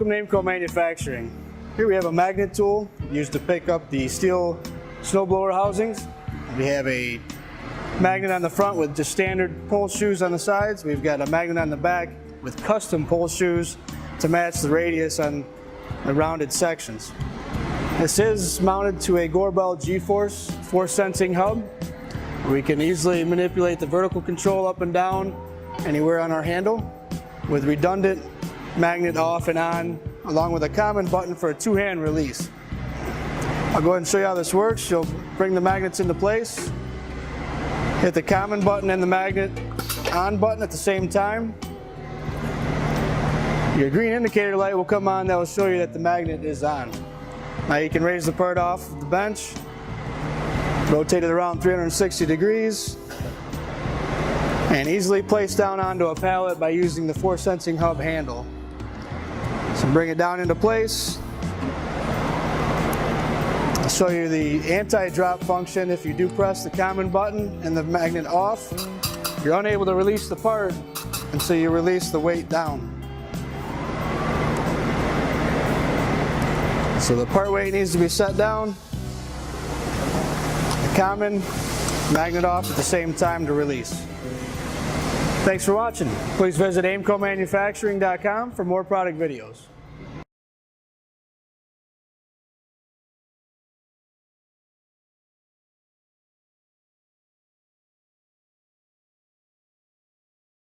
Welcome to Aimco Manufacturing. Here we have a magnet tool used to pick up the steel snowblower housings. We have a magnet on the front with just standard pole shoes on the sides. We've got a magnet on the back with custom pole shoes to match the radius on the rounded sections. This is mounted to a Gorbel G-Force force sensing hub. We can easily manipulate the vertical control up and down anywhere on our handle with redundant magnet off and on, along with a common button for a two-hand release. I'll go ahead and show you how this works. You'll bring the magnets into place, hit the common button and the magnet on button at the same time. Your green indicator light will come on that will show you that the magnet is on. Now you can raise the part off the bench, rotate it around 360 degrees, and easily place down onto a pallet by using the force sensing hub handle. So bring it down into place. I'll show you the anti-drop function. If you do press the common button and the magnet off, you're unable to release the part until you release the weight down. So the part weight needs to be set down, the common magnet off at the same time to release. Thanks for watching. Please visit aimcomanufacturing.com for more product videos.